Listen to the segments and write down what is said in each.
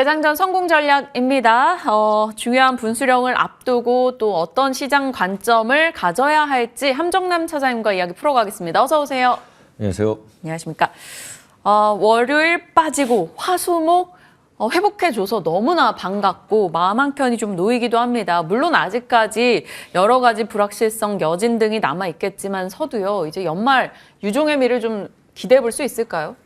대장전 성공 전략입니다. 중요한 분수령을 앞두고 또 어떤 시장 관점을 가져야 할지 함정남 차장님과 이야기 풀어가겠습니다. 어서 오세요. 안녕하세요. 안녕하십니까. 월요일 빠지고 화수목 회복해줘서 너무나 반갑고 마음 한켠이 좀 놓이기도 합니다. 물론 아직까지 여러 가지 불확실성, 여진 등이 남아있겠지만서도요. 이제 연말 유종의 미를 좀 기대해 볼 수 있을까요?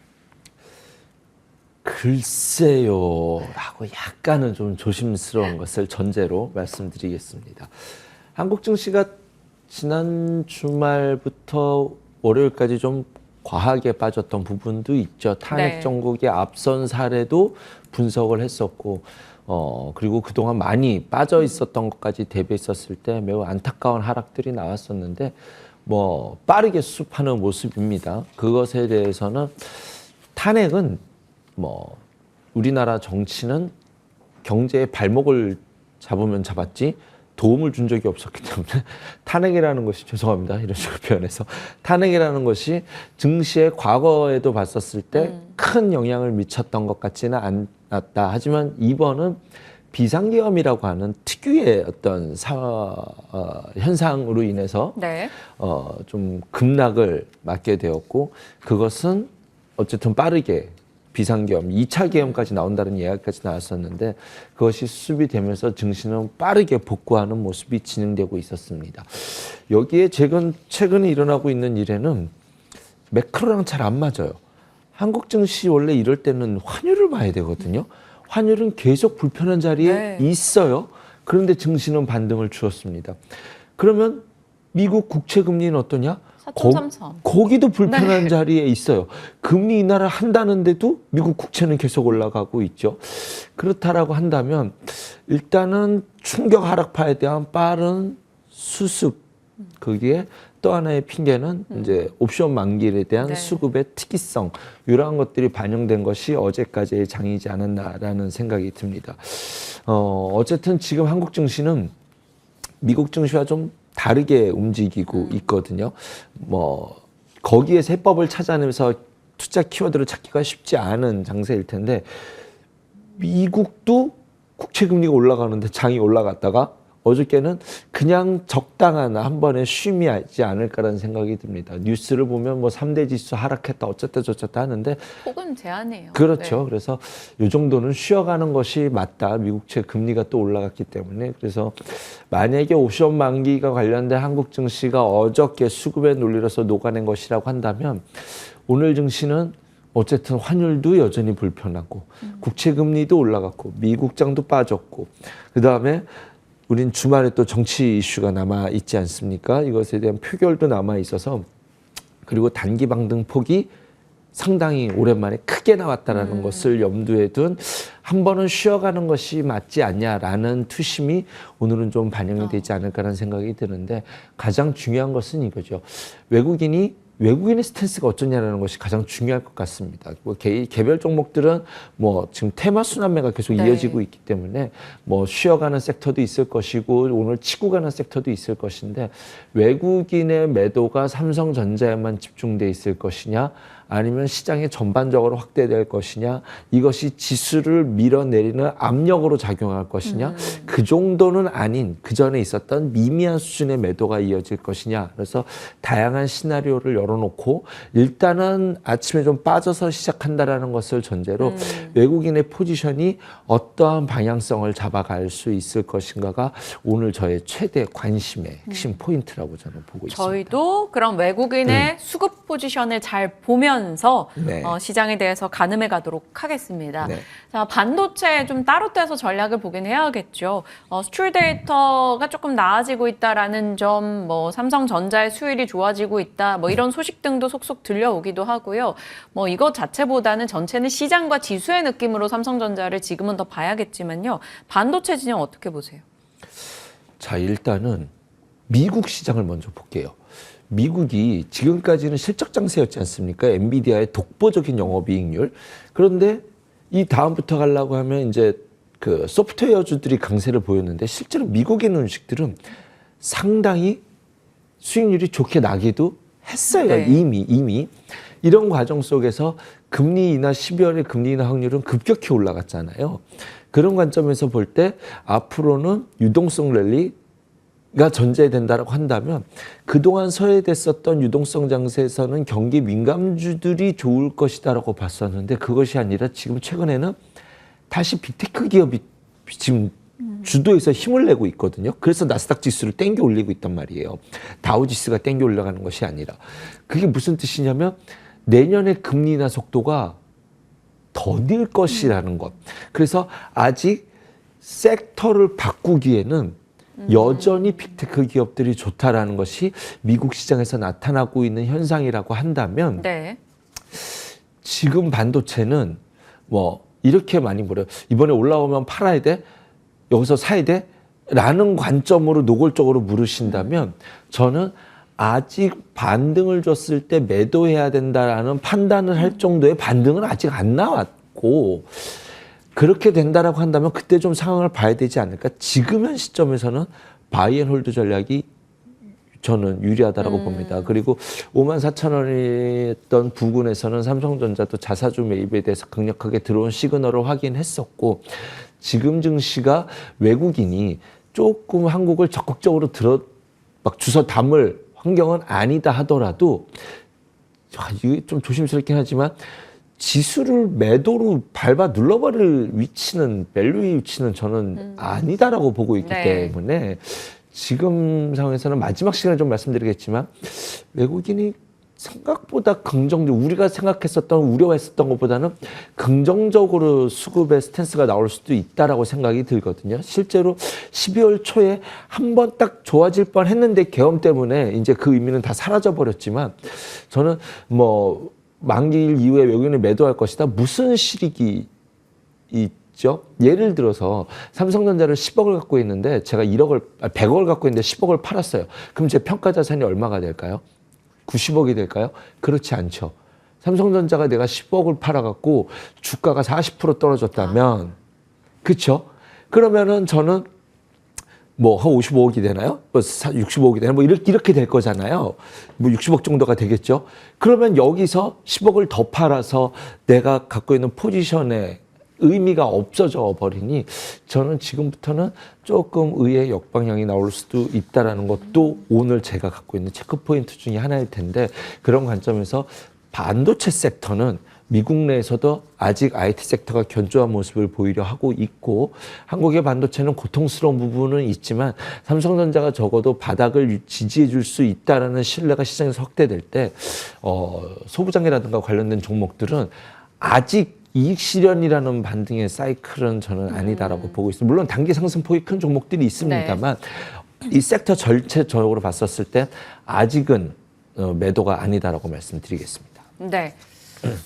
글쎄요 라고 약간은 좀 조심스러운 것을 전제로 말씀드리겠습니다. 한국 증시가 지난 주말부터 월요일까지 좀 과하게 빠졌던 부분도 있죠. 탄핵 정국의 앞선 사례도 분석을 했었고 그리고 그동안 많이 빠져 있었던 것까지 대비했었을 때 매우 안타까운 하락들이 나왔었는데 뭐 빠르게 수습하는 모습입니다. 그것에 대해서는 탄핵은 뭐 우리나라 정치는 경제의 발목을 잡으면 잡았지 도움을 준 적이 없었기 때문에 탄핵이라는 것이 죄송합니다 이런 식으로 표현해서 탄핵이라는 것이 증시에 과거에도 봤었을 때 큰 영향을 미쳤던 것 같지는 않았다. 하지만 이번은 비상계엄이라고 하는 특유의 어떤 현상으로 인해서 좀 급락을 맞게 되었고 그것은 어쨌든 빠르게 비상계엄, 2차 계엄까지 나온다는 이야기까지 나왔었는데 그것이 수습이 되면서 증시는 빠르게 복구하는 모습이 진행되고 있었습니다. 여기에 최근에 일어나고 있는 일에는 매크로랑 잘 안 맞아요. 한국 증시 원래 이럴 때는 환율을 봐야 되거든요. 환율은 계속 불편한 자리에 있어요. 그런데 증시는 반등을 주었습니다. 그러면 미국 국채 금리는 어떠냐? 4.33. 거기도 불편한 자리에 있어요. 금리 인하를 한다는데도 미국 국채는 계속 올라가고 있죠. 그렇다라고 한다면 일단은 충격 하락파에 대한 빠른 수습. 거기에 또 하나의 핑계는 이제 옵션 만기에 대한 수급의 특이성. 이러한 것들이 반영된 것이 어제까지의 장이지 않았나라는 생각이 듭니다. 어쨌든 지금 한국 증시는 미국 증시와 좀 다르게 움직이고 있거든요. 뭐 거기에 세법을 찾아내면서 투자 키워드를 찾기가 쉽지 않은 장세일 텐데 미국도 국채 금리가 올라가는데 장이 올라갔다가 어저께는 그냥 적당한 한 번의 쉼이 있지 않을까라는 생각이 듭니다. 뉴스를 보면 뭐 3대 지수 하락했다 어쨌다 저쨌다 하는데 폭은 제한해요. 그렇죠. 그래서 이 정도는 쉬어가는 것이 맞다. 미국채 금리가 또 올라갔기 때문에. 그래서 만약에 옵션 만기가 관련된 한국 증시가 어저께 수급의 논리로서 녹아낸 것이라고 한다면 오늘 증시는 어쨌든 환율도 여전히 불편하고 국채 금리도 올라갔고 미국장도 빠졌고 그다음에 우린 주말에 또 정치 이슈가 남아 있지 않습니까? 이것에 대한 표결도 남아 있어서 그리고 단기 방등 폭이 상당히 오랜만에 크게 나왔다라는 것을 염두에 둔 한 번은 쉬어가는 것이 맞지 않냐라는 투심이 오늘은 좀 반영이 되지 않을까라는 생각이 드는데 가장 중요한 것은 이거죠. 외국인의 스탠스가 어쩌냐라는 것이 가장 중요할 것 같습니다. 뭐 개별 종목들은 뭐 지금 테마 순환매가 계속 이어지고 있기 때문에 뭐 쉬어가는 섹터도 있을 것이고 오늘 치고 가는 섹터도 있을 것인데 외국인의 매도가 삼성전자에만 집중돼 있을 것이냐 아니면 시장에 전반적으로 확대될 것이냐 이것이 지수를 밀어내리는 압력으로 작용할 것이냐 그 정도는 아닌 그 전에 있었던 미미한 수준의 매도가 이어질 것이냐 그래서 다양한 시나리오를 열어놓고 일단은 아침에 좀 빠져서 시작한다라는 것을 전제로 외국인의 포지션이 어떠한 방향성을 잡아갈 수 있을 것인가가 오늘 저의 최대 관심의 핵심 포인트라고 저는 보고 있습니다. 저희도 그럼 외국인의 수급 포지션을 잘 보면서 시장에 대해서 가늠해 가도록 하겠습니다. 자, 반도체 좀 따로 떼서 전략을 보긴 해야겠죠. 수출 데이터가 조금 나아지고 있다라는 점, 뭐 삼성전자의 수율이 좋아지고 있다, 뭐 이런 소식 등도 속속 들려오기도 하고요. 뭐 이것 자체보다는 전체는 시장과 지수의 느낌으로 삼성전자를 지금은 더 봐야겠지만요. 반도체 진영 어떻게 보세요? 자, 일단은 미국 시장을 먼저 볼게요. 미국이 지금까지는 실적 장세였지 않습니까? 엔비디아의 독보적인 영업이익률. 그런데 이 다음부터 가려고 하면 이제 그 소프트웨어주들이 강세를 보였는데 실제로 미국에 있는 음식들은 상당히 수익률이 좋게 나기도 했어요. 네. 이미. 이런 과정 속에서 금리 인하 12월에 금리 인하 확률은 급격히 올라갔잖아요. 그런 관점에서 볼 때 앞으로는 유동성 랠리가 전제된다라고 한다면 그동안 서해됐었던 유동성 장세에서는 경기 민감주들이 좋을 것이다라고 봤었는데 그것이 아니라 지금 최근에는 다시 빅테크 기업이 지금 주도해서 힘을 내고 있거든요. 그래서 나스닥 지수를 땡겨 올리고 있단 말이에요. 다우 지수가 땡겨 올라가는 것이 아니라. 그게 무슨 뜻이냐면 내년에 금리 인하 속도가 더딜 것이라는 것. 그래서 아직 섹터를 바꾸기에는 여전히 빅테크 기업들이 좋다라는 것이 미국 시장에서 나타나고 있는 현상이라고 한다면 네. 지금 반도체는 뭐 이렇게 많이 물어요. 이번에 올라오면 팔아야 돼? 여기서 사야 돼? 라는 관점으로 노골적으로 물으신다면 저는 아직 반등을 줬을 때 매도해야 된다라는 판단을 할 정도의 반등은 아직 안 나왔고 그렇게 된다라고 한다면 그때 좀 상황을 봐야 되지 않을까. 지금 현 시점에서는 바이앤홀드 전략이 저는 유리하다라고 봅니다. 그리고 54,000원이었던 부근에서는 삼성전자도 자사주 매입에 대해서 강력하게 들어온 시그널을 확인했었고 지금 증시가 외국인이 조금 한국을 적극적으로 막 주워 담을 환경은 아니다 하더라도 이게 좀 조심스럽긴 하지만 지수를 매도로 밟아 눌러버릴 위치는 밸류의 위치는 저는 아니다라고 보고 있기 때문에 지금 상황에서는 마지막 시간에 좀 말씀드리겠지만 외국인이 생각보다 긍정적, 우리가 생각했었던, 우려했었던 것보다는 긍정적으로 수급의 스탠스가 나올 수도 있다라고 생각이 들거든요. 실제로 12월 초에 한 번 딱 좋아질 뻔 했는데 계엄 때문에 이제 그 의미는 다 사라져 버렸지만 저는 뭐 만기일 이후에 외국인을 매도할 것이다. 무슨 실익이 있죠? 예를 들어서 삼성전자를 10억을 갖고 있는데 제가 100억을 갖고 있는데 10억을 팔았어요. 그럼 제 평가 자산이 얼마가 될까요? 90억이 될까요? 그렇지 않죠. 삼성전자가 내가 10억을 팔아갖고 주가가 40% 떨어졌다면, 그쵸? 그러면은 저는 뭐 한 55억이 되나요? 뭐 65억이 되나요? 뭐 이렇게 될 거잖아요. 뭐 60억 정도가 되겠죠. 그러면 여기서 10억을 더 팔아서 내가 갖고 있는 포지션에 의미가 없어져 버리니 저는 지금부터는 조금 의외의 역방향이 나올 수도 있다라는 것도 오늘 제가 갖고 있는 체크포인트 중에 하나일 텐데 그런 관점에서 반도체 섹터는 미국 내에서도 아직 IT 섹터가 견조한 모습을 보이려 하고 있고 한국의 반도체는 고통스러운 부분은 있지만 삼성전자가 적어도 바닥을 지지해 줄 수 있다라는 신뢰가 시장에서 확대될 때 소부장이라든가 관련된 종목들은 아직 이익 실현이라는 반등의 사이클은 저는 아니다라고 보고 있습니다. 물론 단기 상승폭이 큰 종목들이 있습니다만 이 섹터 전체적으로 봤었을 때 아직은 매도가 아니다라고 말씀드리겠습니다. 네.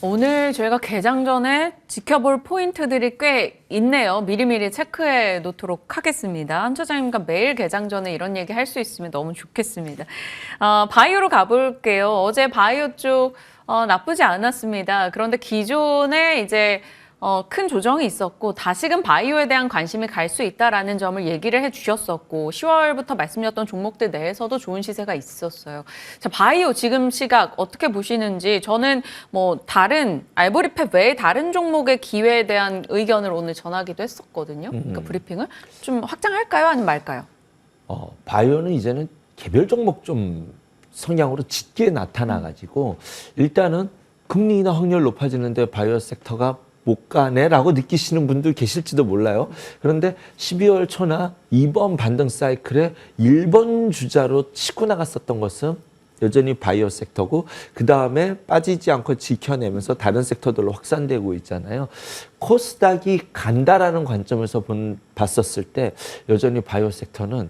오늘 저희가 개장 전에 지켜볼 포인트들이 꽤 있네요. 미리미리 체크해 놓도록 하겠습니다. 한 차장님과 매일 개장 전에 이런 얘기 할 수 있으면 너무 좋겠습니다. 바이오로 가볼게요. 어제 바이오 쪽 나쁘지 않았습니다. 그런데 기존에 이제 큰 조정이 있었고 다시금 바이오에 대한 관심이 갈 수 있다라는 점을 얘기를 해주셨었고 10월부터 말씀드렸던 종목들 내에서도 좋은 시세가 있었어요. 자, 바이오 지금 시각 어떻게 보시는지 저는 뭐 다른 알보리팹 외에 다른 종목의 기회에 대한 의견을 오늘 전하기도 했었거든요. 그러니까 브리핑을 좀 확장할까요? 아니면 말까요? 바이오는 이제는 개별 종목 좀 성향으로 짙게 나타나가지고 일단은 금리 인하 확률 높아지는데 바이오 섹터가 못 가네라고 느끼시는 분들 계실지도 몰라요. 그런데 12월 초나 이번 반등 사이클에 1번 주자로 치고 나갔었던 것은 여전히 바이오 섹터고 그 다음에 빠지지 않고 지켜내면서 다른 섹터들로 확산되고 있잖아요. 코스닥이 간다라는 관점에서 봤었을 때 여전히 바이오 섹터는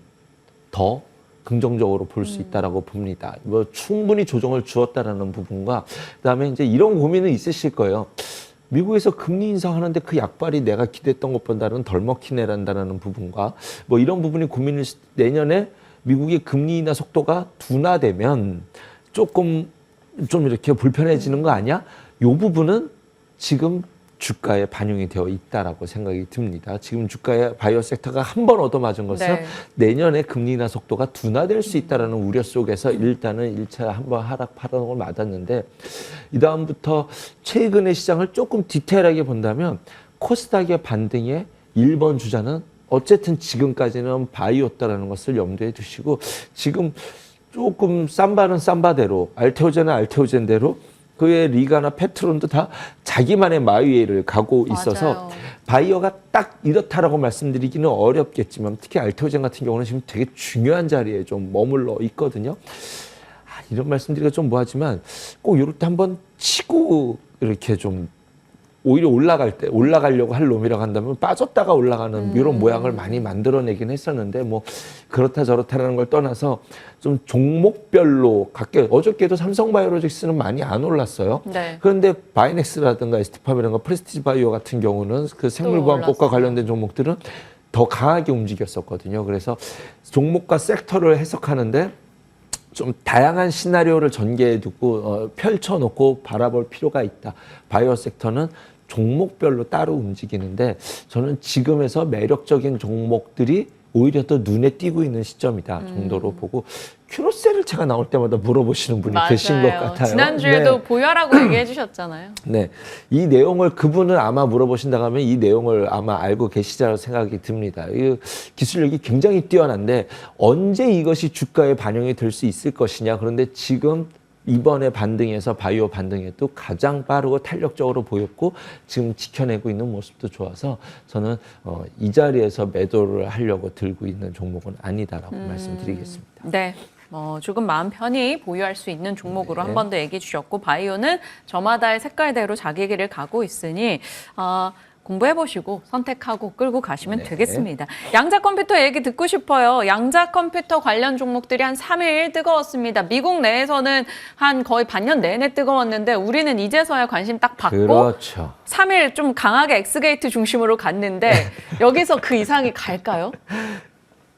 더 긍정적으로 볼 수 있다라고 봅니다. 뭐 충분히 조정을 주었다라는 부분과 그다음에 이제 이런 고민은 있으실 거예요. 미국에서 금리 인상하는데 그 약발이 내가 기대했던 것보다는 덜 먹히네란다는 부분과 뭐 이런 부분이 고민을 내년에 미국의 금리 인하 속도가 둔화되면 조금 좀 이렇게 불편해지는 거 아니야? 이 부분은 지금 주가에 반영이 되어 있다라고 생각이 듭니다. 지금 주가의 바이오 섹터가 한 번 얻어맞은 것은 네. 내년에 금리 인하 속도가 둔화될 수 있다라는 우려 속에서 일단은 1차 한번 하락 파동을 맞았는데 이 다음부터 최근의 시장을 조금 디테일하게 본다면 코스닥의 반등의 1번 주자는 어쨌든 지금까지는 바이오였다라는 것을 염두에 두시고 지금 조금 삼바는 삼바대로 알테오젠은 알테오젠대로 그의 리가나 페트론도 다 자기만의 마위를 가고 있어서 맞아요. 바이오가 딱 이렇다라고 말씀드리기는 어렵겠지만 특히 알테오젠 같은 경우는 지금 되게 중요한 자리에 좀 머물러 있거든요. 이런 말씀드리기가 좀 뭐하지만 꼭 이럴 때 한번 치고 이렇게 좀 오히려 올라가려고 할 놈이라고 한다면 빠졌다가 올라가는 이런 모양을 많이 만들어내긴 했었는데 뭐 그렇다 저렇다라는 걸 떠나서 좀 종목별로 각각 어저께도 삼성바이오로직스는 많이 안 올랐어요. 네. 그런데 바이넥스라든가 에스티팜이라든가 프레스티지 바이오 같은 경우는 그 생물보안법과 관련된 종목들은 더 강하게 움직였었거든요. 그래서 종목과 섹터를 해석하는데 좀 다양한 시나리오를 전개해 두고 펼쳐놓고 바라볼 필요가 있다. 바이오 섹터는 종목별로 따로 움직이는데 저는 지금에서 매력적인 종목들이 오히려 더 눈에 띄고 있는 시점이다 정도로 보고 큐로셀을 제가 나올 때마다 물어보시는 분이 맞아요. 계신 것 같아요. 지난주에도 네. 보유하라고 얘기해 주셨잖아요. 네, 이 내용을 그분은 아마 물어보신다고 하면 이 내용을 아마 알고 계시자고 생각이 듭니다. 이 기술력이 굉장히 뛰어난데 언제 이것이 주가에 반영이 될 수 있을 것이냐. 그런데 지금 이번에 반등에서 바이오 반등에도 가장 빠르고 탄력적으로 보였고 지금 지켜내고 있는 모습도 좋아서 저는 이 자리에서 매도를 하려고 들고 있는 종목은 아니다라고 말씀드리겠습니다. 네. 조금 마음 편히 보유할 수 있는 종목으로 네. 한 번 더 얘기해 주셨고 바이오는 저마다의 색깔대로 자기 길을 가고 있으니 공부해보시고 선택하고 끌고 가시면 네. 되겠습니다. 양자 컴퓨터 얘기 듣고 싶어요. 양자 컴퓨터 관련 종목들이 한 3일 뜨거웠습니다. 미국 내에서는 한 거의 반년 내내 뜨거웠는데 우리는 이제서야 관심 딱 받고 그렇죠. 3일 좀 강하게 엑스게이트 중심으로 갔는데 여기서 그 이상이 갈까요?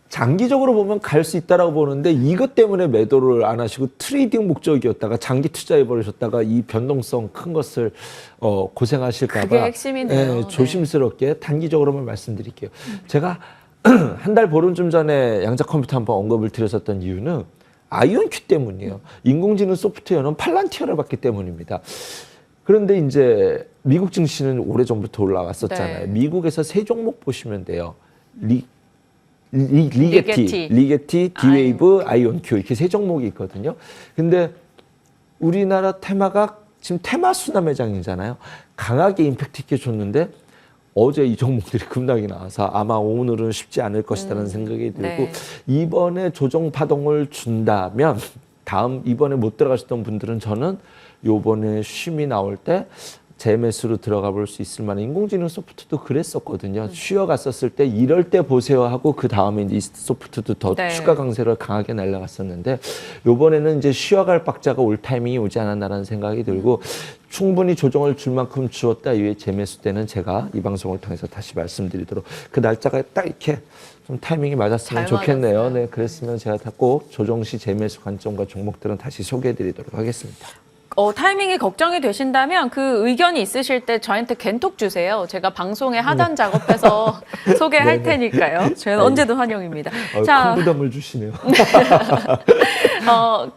장기적으로 보면 갈 수 있다라고 보는데 이것 때문에 매도를 안 하시고 트레이딩 목적이었다가 장기 투자해 버리셨다가 이 변동성 큰 것을 고생하실까 봐 그게 핵심이네요. 네, 조심스럽게 단기적으로만 말씀드릴게요. 제가 한 달 보름쯤 전에 양자 컴퓨터 한번 언급을 드렸었던 이유는 아이온큐 때문이에요. 인공지능 소프트웨어는 팔란티어를 받기 때문입니다. 그런데 이제 미국 증시는 오래전부터 올라왔었잖아요. 네. 미국에서 세 종목 보시면 돼요. 리게티, 디웨이브, 아이온큐 이렇게 세 종목이 있거든요. 근데 우리나라 테마가 지금 테마 수납 매장이잖아요. 강하게 임팩트 있게 줬는데 어제 이 종목들이 급락이 나와서 아마 오늘은 쉽지 않을 것이라는 생각이 들고 네. 이번에 조정 파동을 준다면 이번에 못 들어가셨던 분들은 저는 요번에 쉼이 나올 때 재매수로 들어가 볼 수 있을 만한 인공지능 소프트도 그랬었거든요. 쉬어갔었을 때 이럴 때 보세요 하고 그 다음에 이제 이 소프트도 더 네. 추가 강세를 강하게 날라갔었는데 요번에는 이제 쉬어갈 박자가 올 타이밍이 오지 않았나라는 생각이 들고 충분히 조정을 줄 만큼 주었다 이후에 재매수 때는 제가 이 방송을 통해서 다시 말씀드리도록 그 날짜가 딱 이렇게 좀 타이밍이 맞았으면 잘 좋겠네요. 맞았어요. 네, 그랬으면 제가 꼭 조정 시 재매수 관점과 종목들은 다시 소개해드리도록 하겠습니다. 타이밍이 걱정이 되신다면 그 의견이 있으실 때 저한테 겐톡 주세요. 제가 방송에 하단 작업해서 소개할 테니까요. 저는 언제든 환영입니다. 큰 부담을 주시네요.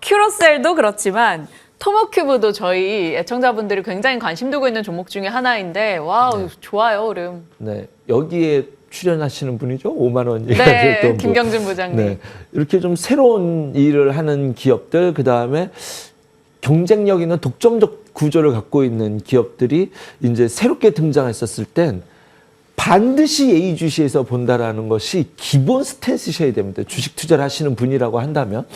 큐로셀도 그렇지만 토모큐브도 저희 애청자분들이 굉장히 관심 두고 있는 종목 중에 하나인데 와우 좋아요 흐름. 네, 여기에 출연하시는 분이죠. 5만 원 네, 김경준 부장님. 네, 이렇게 좀 새로운 일을 하는 기업들 그다음에 경쟁력 있는 독점적 구조를 갖고 있는 기업들이 이제 새롭게 등장했었을 땐 반드시 예의주시해서 본다라는 것이 기본 스탠스셔야 됩니다. 주식 투자를 하시는 분이라고 한다면.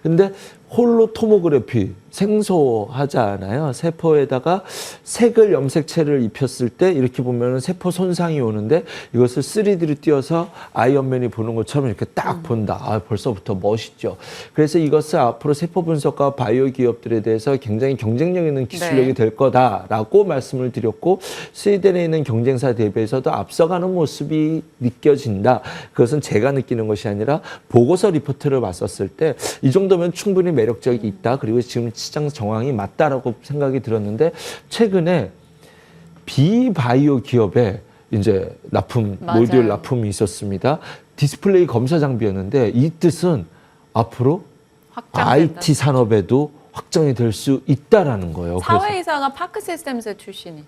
근데 홀로 토모그래피 생소하잖아요. 세포에다가 색을 염색체를 입혔을 때 이렇게 보면 세포 손상이 오는데 이것을 3D로 띄워서 아이언맨이 보는 것처럼 이렇게 딱 본다. 벌써부터 멋있죠. 그래서 이것을 앞으로 세포 분석과 바이오 기업들에 대해서 굉장히 경쟁력 있는 기술력이 네. 될 거다라고 말씀을 드렸고 스웨덴에 있는 경쟁사 대비해서도 앞서가는 모습이 느껴진다. 그것은 제가 느끼는 것이 아니라 보고서 리포트를 봤었을 때 이 정도면 충분히 매력적이 있다. 그리고 지금 시장 정황이 맞다라고 생각이 들었는데 최근에 비바이오 기업에 이제 납품, 맞아요. 모듈 납품이 있었습니다. 디스플레이 검사 장비였는데 이 뜻은 앞으로 확장된다. IT 산업에도 확장이 될 수 있다라는 거예요. 사회이사가 파크 시스템스 출신이에요.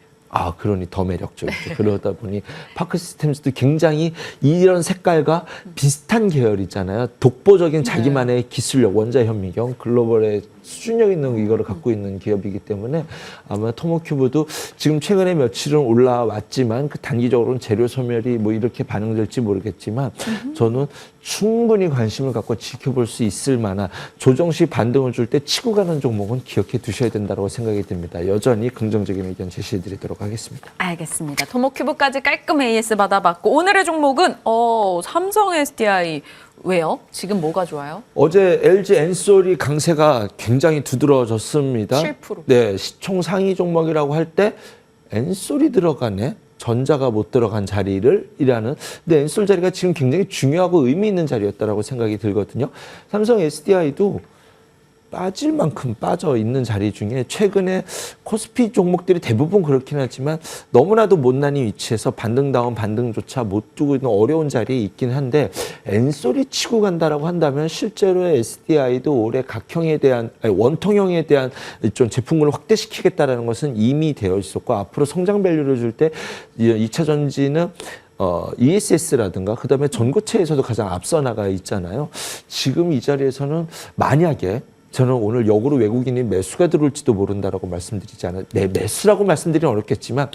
그러니 더 매력적이죠. 그러다 보니 파크 시스템스도 굉장히 이런 색깔과 비슷한 계열이잖아요. 독보적인 자기만의 기술력, 원자 현미경, 글로벌의 수준력 있는 이거를 갖고 있는 기업이기 때문에 아마 토모큐브도 지금 최근에 며칠은 올라왔지만 그 단기적으로는 재료 소멸이 뭐 이렇게 반영될지 모르겠지만 저는 충분히 관심을 갖고 지켜볼 수 있을 만한 조정시 반등을 줄 때 치고 가는 종목은 기억해 두셔야 된다고 생각이 듭니다. 여전히 긍정적인 의견 제시해 드리도록 하겠습니다. 알겠습니다. 토모큐브까지 깔끔 AS 받아봤고 오늘의 종목은 삼성 SDI 왜요? 지금 뭐가 좋아요? 어제 LG 엔솔이 강세가 굉장히 두드러졌습니다. 7%. 네, 시총 상위 종목이라고 할 때 엔솔이 들어가네. 전자가 못 들어간 자리를 이라는. 근데 엔솔 자리가 지금 굉장히 중요하고 의미 있는 자리였다라고 생각이 들거든요. 삼성 SDI도 빠질 만큼 빠져 있는 자리 중에 최근에 코스피 종목들이 대부분 그렇긴 하지만 너무나도 못난이 위치에서 반등다운 반등조차 못 두고 있는 어려운 자리에 있긴 한데 엔솔이 치고 간다라고 한다면 실제로 SDI도 올해 각형에 대한 원통형에 대한 좀 제품군을 확대시키겠다라는 것은 이미 되어 있었고 앞으로 성장 밸류를 줄 때 2차 전지는 ESS라든가 그다음에 전고체에서도 가장 앞서 나가 있잖아요. 지금 이 자리에서는 만약에 저는 오늘 역으로 외국인이 매수가 들어올지도 모른다라고 말씀드리지 않아요. 네, 매수라고 말씀드리면 어렵겠지만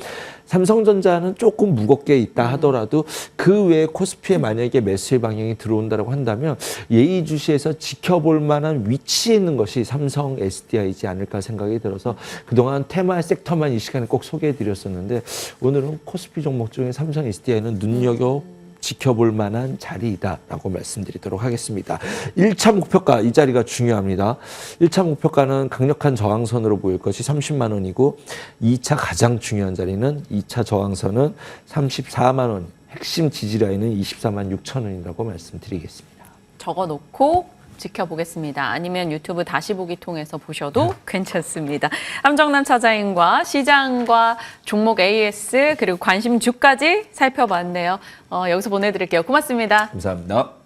삼성전자는 조금 무겁게 있다 하더라도 그 외에 코스피에 만약에 매수의 방향이 들어온다라고 한다면 예의주시에서 지켜볼 만한 위치에 있는 것이 삼성 SDI이지 않을까 생각이 들어서 그동안 테마 섹터만 이 시간에 꼭 소개해 드렸었는데 오늘은 코스피 종목 중에 삼성 SDI는 눈여겨 지켜볼 만한 자리이다라고 말씀드리도록 하겠습니다. 1차 목표가 이 자리가 중요합니다. 1차 목표가는 강력한 저항선으로 보일 것이 30만 원이고 2차 가장 중요한 자리는 2차 저항선은 34만 원, 핵심 지지 라인은 24만 6천 원이라고 말씀드리겠습니다. 적어놓고 지켜보겠습니다. 아니면 유튜브 다시 보기 통해서 보셔도 괜찮습니다. 함정남 차장님과 시장과 종목 AS 그리고 관심주까지 살펴봤네요. 여기서 보내드릴게요. 고맙습니다. 감사합니다.